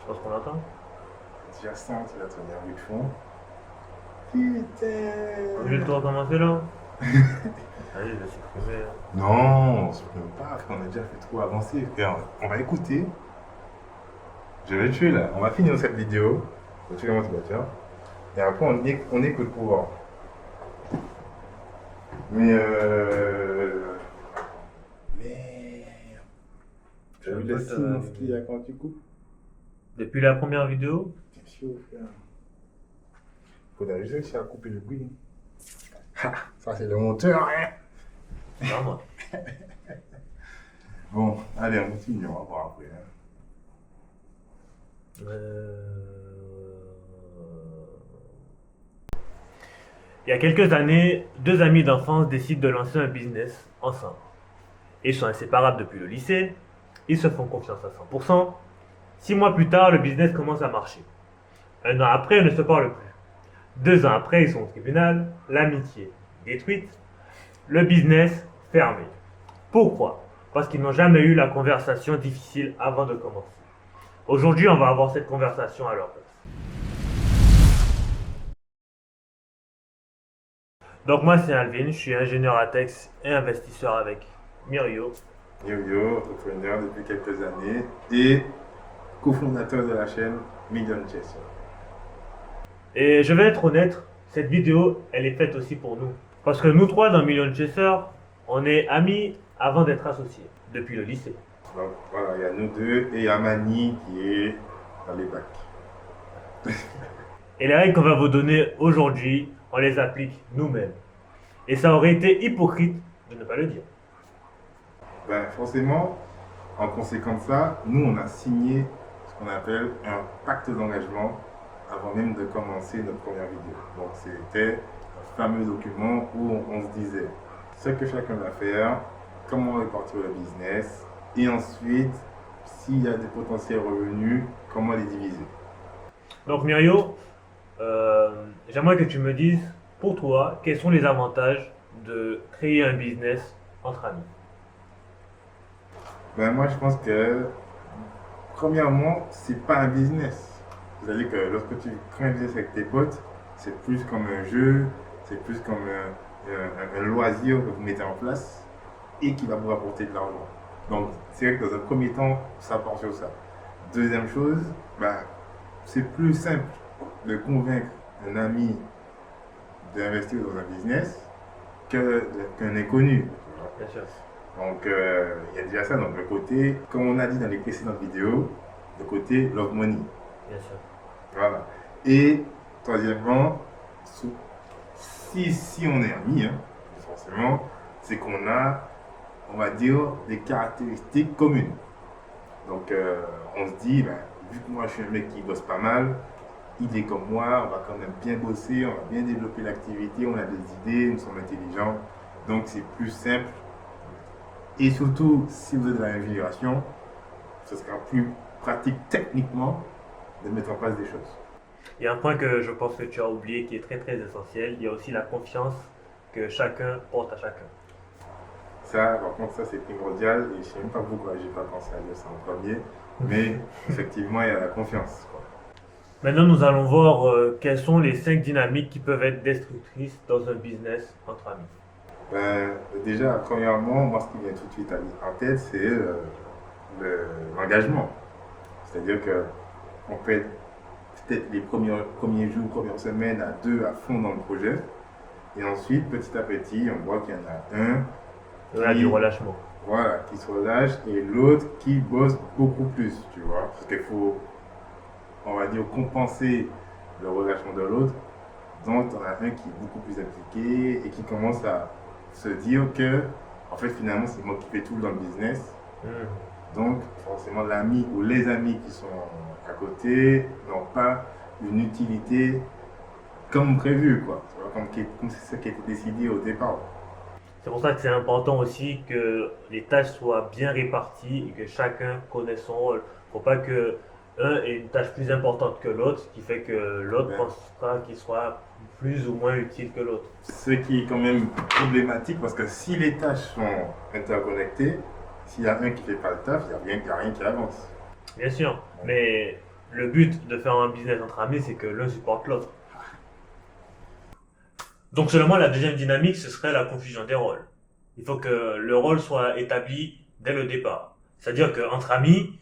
Je pense qu'on l'entend. Tu as senti la tonnerre du fond. Putain! On veut tout recommencer là. Allez, je vais supprimer. Non, on se plaint pas, frère, on a déjà fait trop avancer. Regarde, on va écouter. Je vais le tuer là. On va finir cette vidéo. Je vais tuer la motivation. Et après, on écoute pour voir. Mais Merde. Tu as vu le silence qu'il y a quand tu coupes? Depuis la première vidéo. C'est chaud, frère. Faudrait juste réussir à couper le bruit. Ha, ça, c'est le monteur, hein? Non, moi. Bon, allez, on continue, on va voir après. Hein. Il y a quelques années, deux amis d'enfance décident de lancer un business ensemble. Ils sont inséparables depuis le lycée, ils se font confiance à 100%. 6 mois plus tard, le business commence à marcher. 1 an après, ils ne se parlent plus. 2 ans après, ils sont au tribunal, l'amitié détruite, le business fermé. Pourquoi? Parce qu'ils n'ont jamais eu la conversation difficile avant de commencer. Aujourd'hui, on va avoir cette conversation à leur place. Donc moi, c'est Alvin, je suis ingénieur à Tex et investisseur avec Mirio. Yo, entrepreneur depuis quelques années et cofondateur de la chaîne Million Chaser. Et je vais être honnête, cette vidéo, elle est faite aussi pour nous. Parce que nous trois dans Million Chaser, on est amis avant d'être associés, depuis le lycée. Donc voilà, il y a nous deux et il y a Mani qui est dans les bacs. Et les règles qu'on va vous donner aujourd'hui, on les applique nous-mêmes. Et ça aurait été hypocrite de ne pas le dire. Ben, forcément, en conséquence de ça, nous on a signé ce qu'on appelle un pacte d'engagement avant même de commencer notre première vidéo. Donc c'était un fameux document où on se disait ce que chacun va faire, comment répartir le business et ensuite s'il y a des potentiels revenus, comment les diviser. Donc Mirio, j'aimerais que tu me dises, pour toi, quels sont les avantages de créer un business entre amis. Ben moi je pense que premièrement, c'est pas un business. C'est-à-dire que lorsque tu crées un business avec tes potes, c'est plus comme un jeu, c'est plus comme un loisir que vous mettez en place et qui va vous apporter de l'argent. Donc, c'est vrai que dans un premier temps, ça part sur ça. Deuxième chose, ben, c'est plus simple de convaincre un ami d'investir dans un business qu'un inconnu. Bien sûr. Donc, il y a déjà ça. Donc, le côté, comme on a dit dans les précédentes vidéos, le côté love money. Bien sûr. Voilà. Et troisièmement, si on est amis, hein, forcément, c'est qu'on a, on va dire, des caractéristiques communes. Donc, on se dit, ben, vu que moi je suis un mec qui bosse pas mal, il est comme moi, on va quand même bien bosser, on va bien développer l'activité, on a des idées, nous sommes intelligents. Donc, c'est plus simple. Et surtout, si vous êtes de la même génération, ce sera plus pratique techniquement de mettre en place des choses. Il y a un point que je pense que tu as oublié qui est très très essentiel. Il y a aussi la confiance que chacun porte à chacun. Ça, par contre, ça c'est primordial et je ne sais même pas pourquoi j'ai pas pensé à dire ça en premier, mais effectivement, il y a la confiance. Quoi. Maintenant, nous allons voir quelles sont les 5 dynamiques qui peuvent être destructrices dans un business entre amis. Ben, déjà, premièrement, moi ce qui vient tout de suite en tête, c'est l'engagement. C'est-à-dire que on peut être peut-être les premiers jours, premières semaines à deux à fond dans le projet, et ensuite, petit à petit, on voit qu'il y en a un Là, du relâchement. voilà, qui se relâche et l'autre qui bosse beaucoup plus, tu vois. Parce qu'il faut, on va dire, compenser le relâchement de l'autre. Donc, on a un qui est beaucoup plus impliqué et qui commence à se dire que, en fait, finalement, c'est moi qui fais tout dans le business. Donc, forcément, l'ami ou les amis qui sont à côté n'ont pas une utilité comme prévu, quoi. Tu vois, comme c'est ce qui a été décidé au départ. C'est pour ça que c'est important aussi que les tâches soient bien réparties et que chacun connaisse son rôle. Faut pas que un ait une tâche plus importante que l'autre, ce qui fait que l'autre Ouais. pensera qu'il soit plus ou moins utile que l'autre. Ce qui est quand même problématique parce que si les tâches sont interconnectées, s'il y a un qui ne fait pas le taf, il n'y a rien qui avance. Bien sûr, mais Le but de faire un business entre amis, c'est que l'un supporte l'autre. Donc seulement la deuxième dynamique, ce serait la confusion des rôles. Il faut que le rôle soit établi dès le départ. C'est-à-dire qu'entre amis,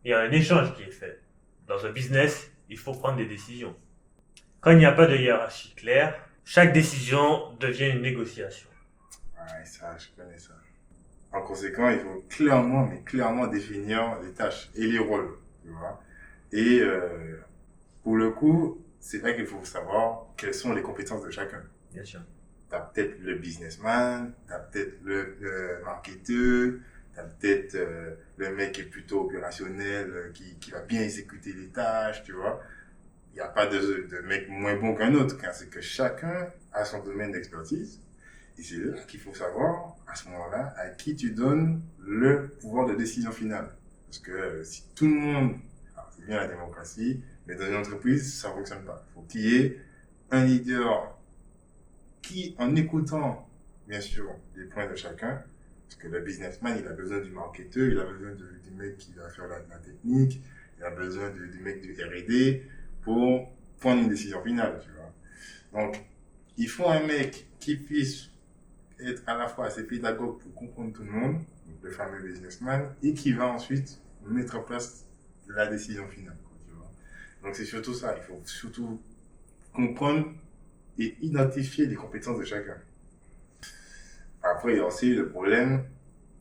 il y a un échange qui est fait. Dans un business, il faut prendre des décisions. Quand il n'y a pas de hiérarchie claire, chaque décision devient une négociation. Ouais, ça, je connais ça. En conséquent, il faut clairement, mais clairement définir les tâches et les rôles, tu vois. Et pour le coup, c'est vrai qu'il faut savoir quelles sont les compétences de chacun. Bien sûr. Tu as peut-être le businessman, tu as peut-être le marketeur, tu as peut-être le mec qui est plutôt opérationnel, qui va bien exécuter les tâches, tu vois. Il n'y a pas de mec moins bon qu'un autre, car c'est que chacun a son domaine d'expertise. Et c'est là qu'il faut savoir, à ce moment-là, à qui tu donnes le pouvoir de décision finale. Parce que si tout le monde, alors c'est bien la démocratie, mais dans une entreprise, ça ne fonctionne pas. Il faut qu'il y ait un leader qui, en écoutant, bien sûr, les points de chacun, parce que le businessman, il a besoin du marketeur, il a besoin du mec qui va faire la technique, il a besoin du mec du R&D pour prendre une décision finale, tu vois. Donc, il faut un mec qui puisse être à la fois assez pédagogue pour comprendre tout le monde, donc le fameux businessman, et qui va ensuite mettre en place la décision finale, quoi, tu vois. Donc, c'est surtout ça, il faut surtout comprendre et identifier les compétences de chacun. Après, il y a aussi le problème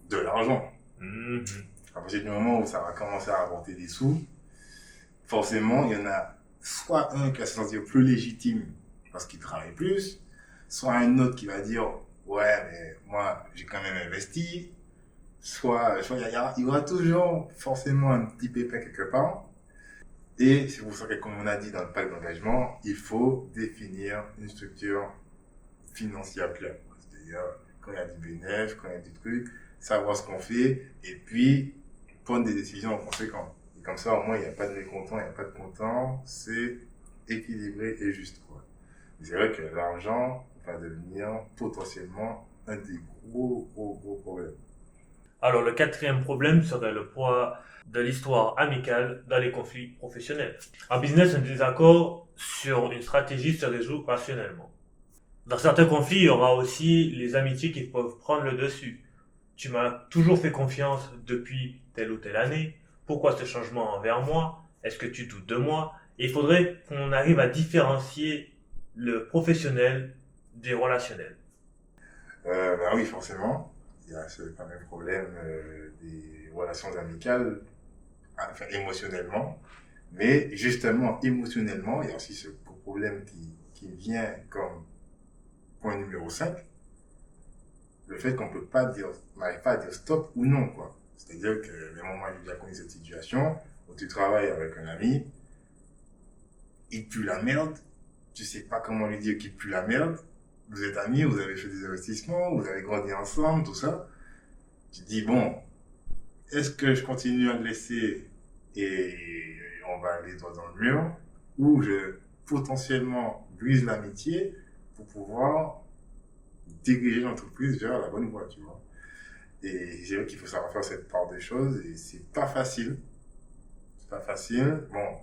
de l'argent. À partir du moment où ça va commencer à rapporter des sous, forcément, il y en a soit un qui va se sentir plus légitime parce qu'il travaille plus, soit un autre qui va dire ouais, mais moi, j'ai quand même investi, soit il y aura toujours forcément un petit pépin quelque part. Et c'est pour ça que, comme on a dit dans le pacte d'engagement, il faut définir une structure financière claire. C'est-à-dire, quand il y a du bénéfice, quand il y a du truc, savoir ce qu'on fait, et puis prendre des décisions en conséquence. Et comme ça, au moins, il n'y a pas de mécontent, il n'y a pas de content, c'est équilibré et juste, quoi. Mais c'est vrai que l'argent va devenir potentiellement un des gros problèmes. Alors le quatrième problème serait le poids de l'histoire amicale dans les conflits professionnels. En business, un désaccord sur une stratégie se résout rationnellement. Dans certains conflits, il y aura aussi les amitiés qui peuvent prendre le dessus. Tu m'as toujours fait confiance depuis telle ou telle année. Pourquoi ce changement envers moi? Est-ce que tu doutes de moi? Et il faudrait qu'on arrive à différencier le professionnel du relationnel. Ben oui, forcément, il y a ce fameux problème des relations amicales, enfin émotionnellement. Mais justement, émotionnellement, il y a aussi ce problème qui vient comme point numéro 5, le fait qu'on peut pas dire, on n'arrive pas à dire stop ou non, quoi. C'est-à-dire que, même moi, j'ai déjà connu cette situation où tu travailles avec un ami, il pue la merde, tu sais pas comment lui dire qu'il pue la merde, vous êtes amis, vous avez fait des investissements, vous avez grandi ensemble, tout ça. Tu te dis, bon, est-ce que je continue à le laisser et on va aller droit dans le mur, ou je potentiellement brise l'amitié pour pouvoir diriger l'entreprise vers la bonne voie, tu vois. Et je dirais qu'il faut savoir faire cette part des choses et c'est pas facile. C'est pas facile. Bon,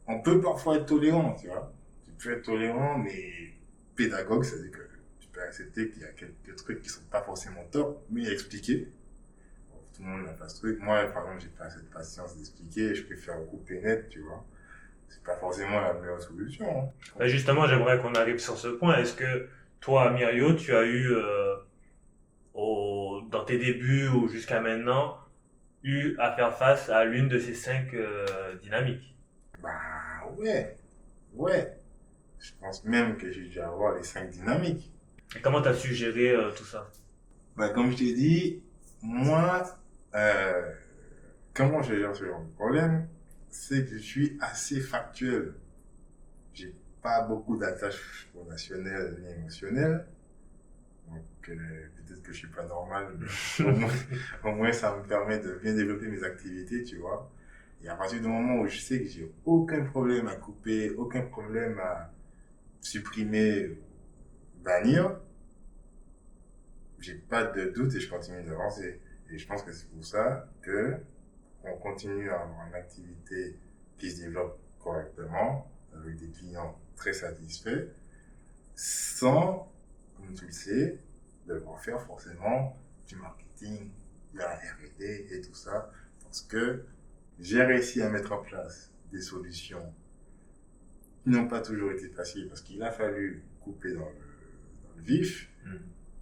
on peut parfois être tolérant, tu vois. Tu peux être tolérant, mais pédagogue, c'est-à-dire que tu peux accepter qu'il y a quelques trucs qui sont pas forcément top, mais expliquer. Bon, tout le monde n'a pas ce truc. Moi, par exemple, j'ai pas cette patience d'expliquer. Je préfère couper net, tu vois. C'est pas forcément la meilleure solution, hein. Justement, j'aimerais qu'on arrive sur ce point. Est-ce que toi, Myrio, tu as eu, dans tes débuts ou jusqu'à maintenant, eu à faire face à l'une de ces cinq dynamiques? Bah ouais, ouais. Je pense même que j'ai dû avoir les 5 dynamiques. Et comment tu as su gérer tout ça? Bah, comme je t'ai dit, moi, euh, comment je gère ce genre de problème, c'est que je suis assez factuel. J'ai pas beaucoup d'attaches relationnelles ni émotionnelles. Donc, peut-être que je suis pas normal, mais au moins, ça me permet de bien développer mes activités, tu vois. Et à partir du moment où je sais que j'ai aucun problème à couper, aucun problème à supprimer, bannir, j'ai pas de doute et je continue d'avancer. Et je pense que c'est pour ça que on continue à avoir une activité qui se développe correctement, avec des clients très satisfaits, sans, comme tu le sais, devoir faire forcément du marketing, de la R&D et tout ça, parce que j'ai réussi à mettre en place des solutions qui n'ont pas toujours été faciles, parce qu'il a fallu couper dans le vif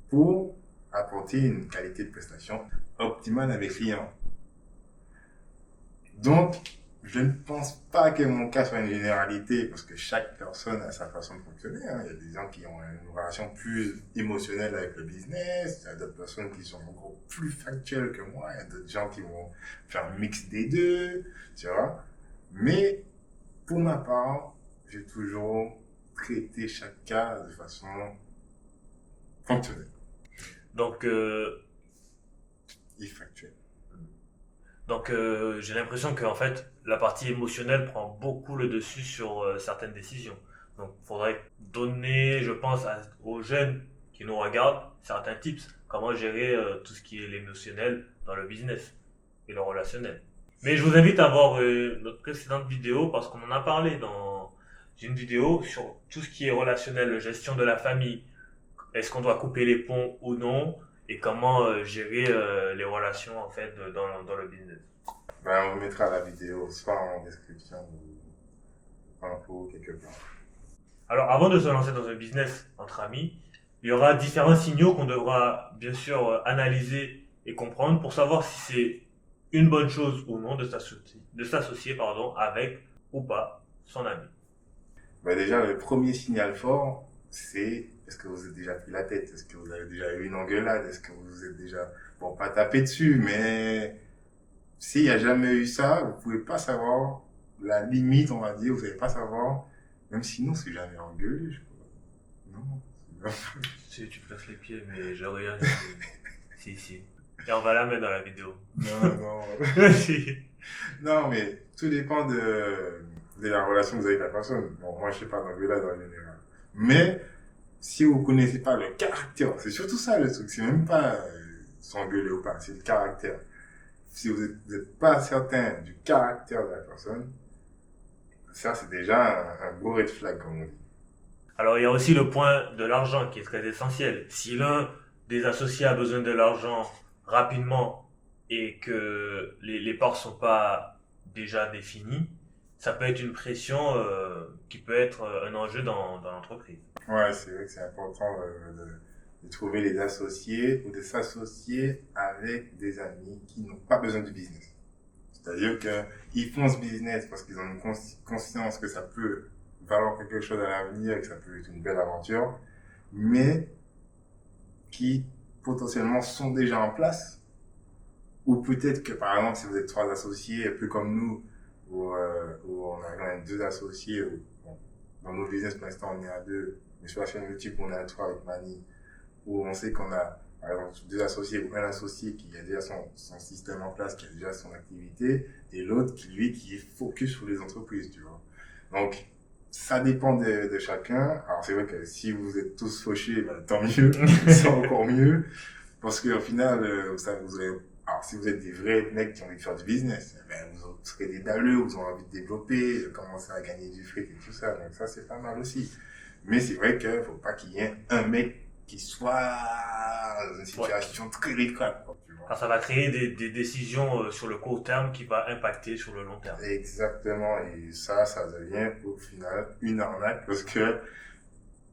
pour apporter une qualité de prestation optimale à mes clients. Donc, je ne pense pas que mon cas soit une généralité, parce que chaque personne a sa façon de fonctionner. Hein. Il y a des gens qui ont une relation plus émotionnelle avec le business, il y a d'autres personnes qui sont encore plus factuelles que moi, il y a d'autres gens qui vont faire un mix des deux, tu vois. Mais, pour ma part, j'ai toujours traité chaque cas de façon fonctionnelle Donc, et factuelle. j'ai l'impression que en fait, la partie émotionnelle prend beaucoup le dessus sur certaines décisions. Donc, il faudrait donner, je pense, aux jeunes qui nous regardent certains tips. Comment gérer tout ce qui est l'émotionnel dans le business et le relationnel. Mais je vous invite à voir notre précédente vidéo parce qu'on en a parlé dans une vidéo sur tout ce qui est relationnel, gestion de la famille. Est-ce qu'on doit couper les ponts ou non et comment gérer les relations en fait dans le business. Ben, on mettra la vidéo soit en description ou en info quelque part. Alors avant de se lancer dans un business entre amis, il y aura différents signaux qu'on devra bien sûr analyser et comprendre pour savoir si c'est une bonne chose ou non de s'associer avec ou pas son ami. Ben déjà, le premier signal fort, c'est est-ce que vous vous êtes déjà pris la tête? Est-ce que vous avez déjà eu une engueulade? Est-ce que vous vous êtes déjà, bon, pas tapé dessus, mais s'il n'y a jamais eu ça, vous pouvez pas savoir la limite, on va dire, vous savez pas savoir, même si nous, c'est jamais engueulé, je crois. Non, Si tu places les pieds, mais j'ai rien. Si. Et on va la mettre dans la vidéo. non. Si. Non, mais tout dépend de la relation que vous avez avec la personne. Bon, moi, je sais pas d'engueulade en général. Mais, si vous connaissez pas le caractère, c'est surtout ça le truc, c'est même pas s'engueuler ou pas, c'est le caractère. Si vous n'êtes pas certain du caractère de la personne, ça c'est déjà un gros red flag comme on dit. Alors il y a aussi le point de l'argent qui est très essentiel. Si l'un des associés a besoin de l'argent rapidement et que les parts sont pas déjà définies, ça peut être une pression qui peut être un enjeu dans l'entreprise. Ouais, c'est vrai que c'est important de trouver les associés ou de s'associer avec des amis qui n'ont pas besoin du business. C'est-à-dire qu'ils font ce business parce qu'ils ont une conscience que ça peut valoir quelque chose à l'avenir et que ça peut être une belle aventure, mais qui potentiellement sont déjà en place. Ou peut-être que par exemple, si vous êtes trois associés, un peu comme nous, où on a quand même deux associés, bon, dans nos business pour l'instant on est à deux, mais sur la chaîne YouTube on est à trois avec Mani, où on sait qu'on a par exemple deux associés ou un associé qui a déjà son système en place, qui a déjà son activité, et l'autre qui est focus sur les entreprises, tu vois. Donc, ça dépend de chacun. Alors, c'est vrai que si vous êtes tous fauchés, ben, tant mieux, c'est encore mieux, parce qu'au final, vous avez, alors, si vous êtes des vrais mecs qui ont envie de faire du business, ben, vous serez des dalleux, vous avez envie de développer, de commencer à gagner du fric et tout ça, donc ça, c'est pas mal aussi. Mais c'est vrai qu'il faut pas qu'il y ait un mec qui soit dans une situation très ricaille, tu vois. Car ça va créer des décisions sur le court terme qui va impacter sur le long terme. Exactement, et ça devient au final une arnaque parce que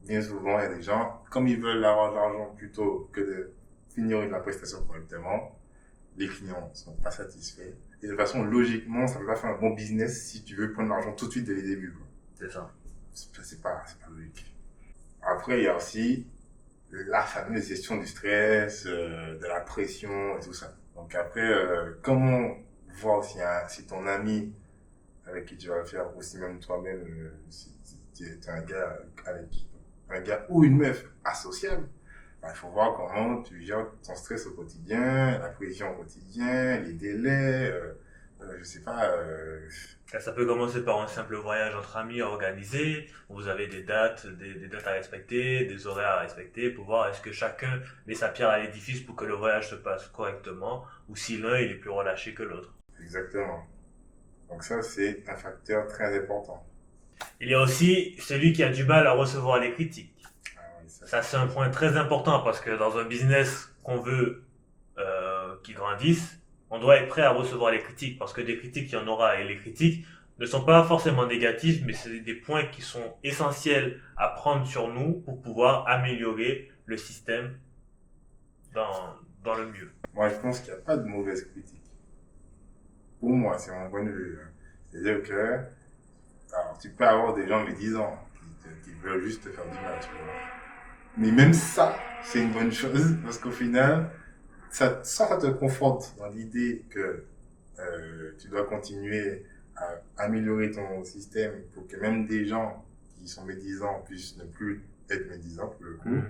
bien souvent il y a des gens, comme ils veulent avoir de l'argent plutôt que de finir la prestation correctement, les clients sont pas satisfaits. Et de toute façon, logiquement, ça ne peut pas faire un bon business si tu veux prendre l'argent tout de suite dès les débuts, quoi. C'est ça. C'est pas logique. Après, il y a aussi la fameuse gestion du stress, de la pression et tout ça. Donc après, comment voir si ton ami avec qui tu vas le faire, aussi même toi-même, si tu es un gars un gars ou une meuf associable, bah, il faut voir comment tu gères ton stress au quotidien, la pression au quotidien, les délais, je sais pas. Ça peut commencer par un simple voyage entre amis organisé, où vous avez des dates à respecter, des horaires à respecter, pour voir est-ce que chacun met sa pierre à l'édifice pour que le voyage se passe correctement, ou si l'un il est plus relâché que l'autre. Exactement. Donc ça, c'est un facteur très important. Il y a aussi celui qui a du mal à recevoir les critiques. Ah oui, ça, Ça, c'est un point très important parce que dans un business qu'on veut qui grandisse, on doit être prêt à recevoir les critiques parce que des critiques, il y en aura et les critiques ne sont pas forcément négatives, mais c'est des points qui sont essentiels à prendre sur nous pour pouvoir améliorer le système dans le mieux. moi, je pense qu'il n'y a pas de mauvaise critique. Pour moi, c'est mon point de vue, hein. C'est-à-dire que, alors, tu peux avoir des gens médisants qui veulent juste te faire du mal, tu vois. Mais même ça, c'est une bonne chose parce qu'au final, ça te conforte dans l'idée que tu dois continuer à améliorer ton système pour que même des gens qui sont médisants puissent ne plus être médisants pour le coup,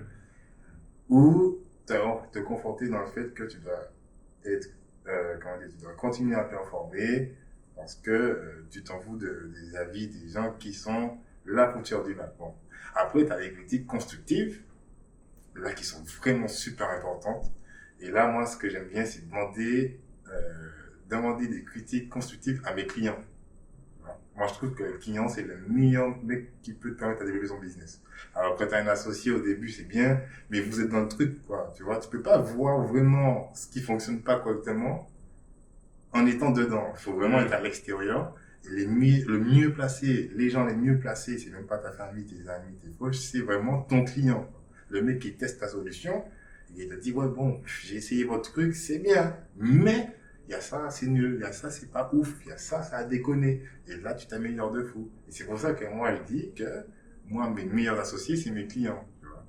ou te conforter dans le fait que tu dois être, comment dire, tu dois continuer à performer parce que tu t'en fous des avis des gens qui sont là pour te faire du mal. Bon. Après, tu as les critiques constructives, là qui sont vraiment super importantes. Et là, moi, ce que j'aime bien, c'est demander des critiques constructives à mes clients. Voilà. Moi, je trouve que le client, c'est le meilleur mec qui peut te permettre de développer son business. Alors, quand tu as un associé au début, c'est bien, mais vous êtes dans le truc, quoi. Tu vois, tu peux pas voir vraiment ce qui fonctionne pas correctement en étant dedans. Il faut vraiment être à l'extérieur. Et le mieux placé, les gens les mieux placés, c'est même pas ta famille, tes amis, tes proches, c'est vraiment ton client. Le mec qui teste ta solution, il te dit, ouais, bon, j'ai essayé votre truc, c'est bien, mais il y a ça, c'est nul, il y a ça, c'est pas ouf, il y a ça, ça a déconné. Et là, tu t'améliores de fou. Et c'est pour ça que moi, je dis que moi, mes meilleurs associés, c'est mes clients. Tu vois.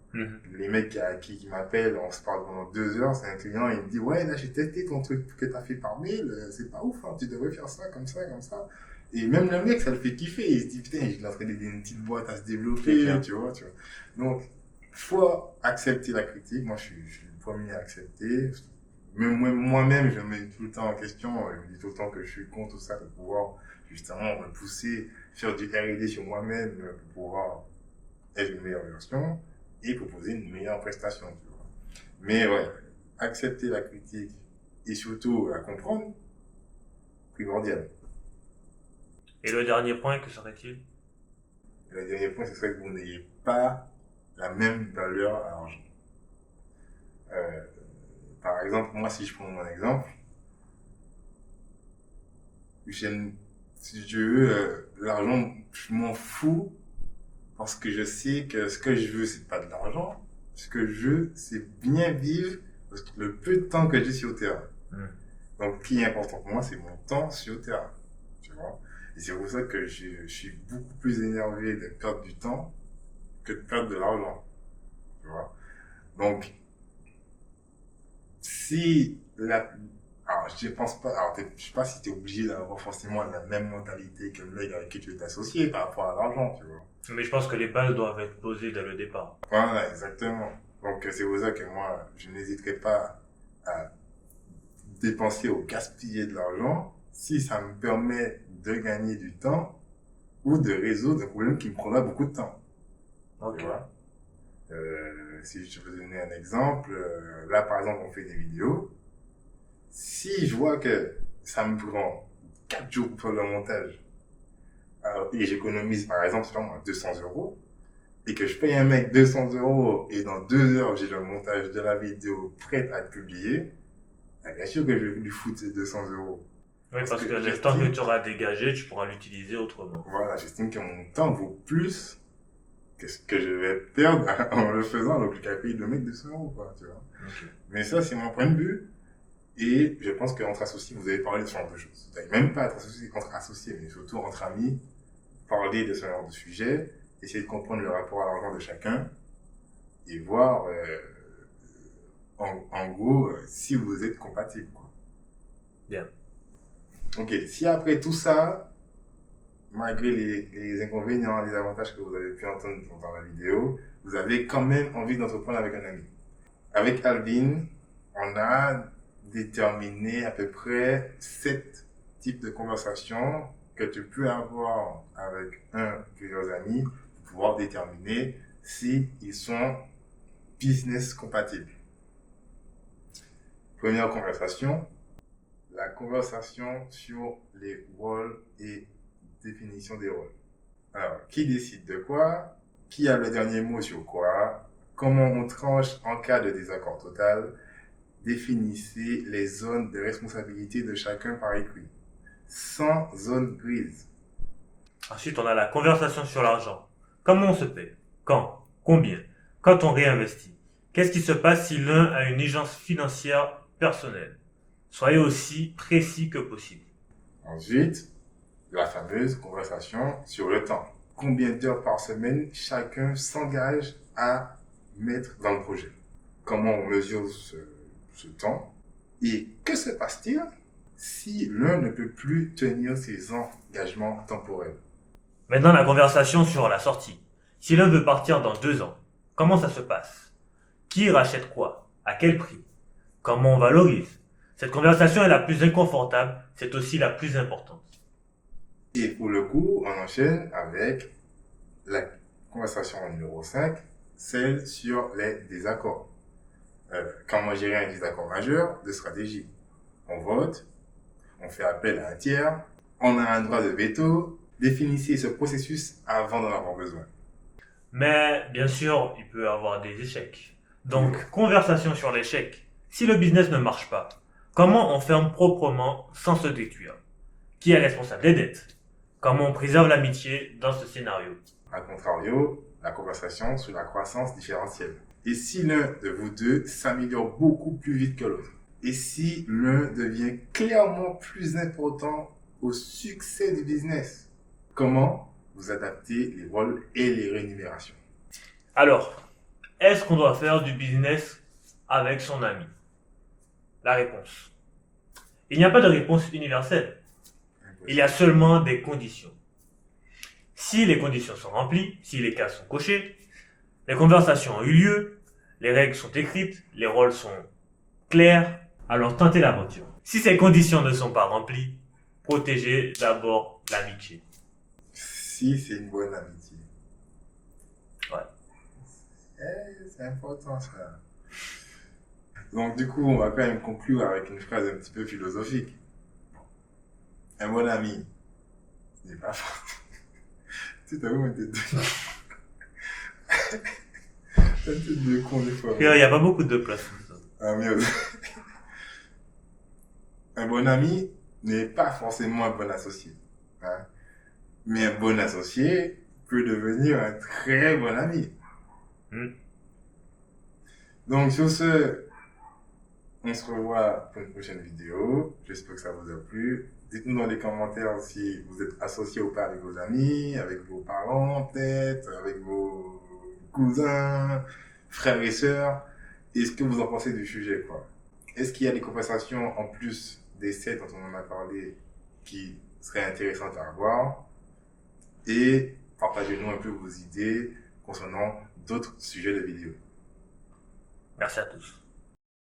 Les mecs qui m'appellent, on se parle pendant 2 heures, c'est un client, il me dit, ouais, là, j'ai testé ton truc que t'as fait par mail, c'est pas ouf, hein, tu devrais faire ça, comme ça, comme ça. Et même le mec, ça le fait kiffer. Il se dit, putain, je l'ai d'aider une petite boîte à se développer, tu vois. Donc, faut accepter la critique. Moi, je suis le premier à accepter. Même moi-même, je me mets tout le temps en question. Je me dis tout le temps que je suis contre tout ça pour pouvoir, justement, me pousser, faire du R&D sur moi-même pour pouvoir être une meilleure version et proposer une meilleure prestation, tu vois. Mais ouais, accepter la critique et surtout la comprendre, primordial. Et le dernier point, que serait-il? Et le dernier point, ce serait que vous n'ayez pas la même valeur à l'argent. Par exemple, moi, si je prends mon exemple, si je veux l'argent, je m'en fous parce que je sais que ce que je veux, c'est pas de l'argent. Ce que je veux, c'est bien vivre le peu de temps que j'ai sur terre. Donc, ce qui est important pour moi, c'est mon temps sur terre. Tu vois? Et c'est pour ça que je suis beaucoup plus énervé de perdre du temps que de perdre de l'argent. Tu vois? Donc, si alors je pense pas, alors je sais pas si tu es obligé d'avoir forcément la même mentalité que le mec avec qui tu veux t'associer par rapport à l'argent, tu vois. Mais je pense que les bases doivent être posées dès le départ. Voilà, exactement. Donc c'est pour ça que moi, je n'hésiterai pas à dépenser ou gaspiller de l'argent si ça me permet de gagner du temps ou de résoudre un problème qui me prendra beaucoup de temps. Ok. Tu vois. Si je peux donner un exemple, là par exemple on fait des vidéos. Si je vois que ça me prend 4 jours pour faire le montage et j'économise par exemple, je sais pas moi, 200 € et que je paye un mec 200 € et dans 2 heures j'ai le montage de la vidéo prête à être publiée, bien sûr que je vais lui foutre ces 200 €. Oui, parce que le temps que tu auras dégagé, tu pourras l'utiliser autrement. Voilà, j'estime que mon temps vaut plus que ce que je vais perdre en le faisant, donc je vais payer le mec 200 € quoi, tu vois. Okay. Mais ça, c'est mon point de vue. Et je pense qu'entre associés, vous avez parlé de ce genre de choses. Vous n'avez même pas entre associés, mais surtout entre amis, parler de ce genre de sujet, essayer de comprendre le rapport à l'argent de chacun et voir, en gros, si vous êtes compatibles. Bien. Ok, si après tout ça, malgré les inconvénients, les avantages que vous avez pu entendre dans la vidéo, vous avez quand même envie d'entreprendre avec un ami. Avec Alvin, on a déterminer à peu près 7 types de conversations que tu peux avoir avec un ou plusieurs amis pour pouvoir déterminer si ils sont business compatibles. Première conversation, la conversation sur les rôles et définition des rôles. Alors, qui décide de quoi? Qui a le dernier mot sur quoi? Comment on tranche en cas de désaccord total? Définissez les zones de responsabilité de chacun par écrit, sans zone grise. Ensuite, on a la conversation sur l'argent. Comment on se paie? Quand? Combien? Quand on réinvestit? Qu'est-ce qui se passe si l'un a une urgence financière personnelle? Soyez aussi précis que possible. Ensuite, la fameuse conversation sur le temps. Combien d'heures par semaine chacun s'engage à mettre dans le projet? Comment on mesure ce temps? Et que se passe-t-il si l'un ne peut plus tenir ses engagements temporels? Maintenant, la conversation sur la sortie. Si l'un veut partir dans 2 ans, comment ça se passe? Qui rachète quoi? À quel prix? Comment on valorise? Cette conversation est la plus inconfortable, c'est aussi la plus importante. Et pour le coup, on enchaîne avec la conversation numéro 5, celle sur les désaccords. Comment gérer un désaccord majeur de stratégie? On vote, on fait appel à un tiers, on a un droit de veto. Définissez ce processus avant d'en avoir besoin. Mais bien sûr, il peut y avoir des échecs. Donc, conversation sur l'échec. Si le business ne marche pas, comment on ferme proprement sans se détruire? Qui est responsable des dettes? Comment on préserve l'amitié dans ce scénario? A contrario, la conversation sur la croissance différentielle. Et si l'un de vous deux s'améliore beaucoup plus vite que l'autre? Et si l'un devient clairement plus important au succès du business? Comment vous adaptez les rôles et les rémunérations? Alors, est-ce qu'on doit faire du business avec son ami? La réponse. Il n'y a pas de réponse universelle. Il y a seulement des conditions. Si les conditions sont remplies, si les cases sont cochées, les conversations ont eu lieu, les règles sont écrites, les rôles sont clairs, alors tentez l'aventure. Si ces conditions ne sont pas remplies, protégez d'abord l'amitié. Si c'est une bonne amitié. Ouais. C'est important ça. Donc du coup, on va quand même conclure avec une phrase un petit peu philosophique. Un bon ami n'est pas fort. Tu t'as vu, t'es deux cons des fois. Il n'y a pas beaucoup de place. Ah merde. Un bon ami n'est pas forcément un bon associé. Hein? Mais un bon associé peut devenir un très bon ami. Donc sur ce, on se revoit pour une prochaine vidéo. J'espère que ça vous a plu. Dites-nous dans les commentaires si vous êtes associé ou pas avec vos amis, avec vos parents peut-être, avec vos cousins, frères et sœurs. Et ce que vous en pensez du sujet, quoi. Est-ce qu'il y a des conversations en plus des 7 dont on en a parlé qui seraient intéressantes à avoir? Et partagez-nous un peu vos idées concernant d'autres sujets de vidéo. Merci à tous.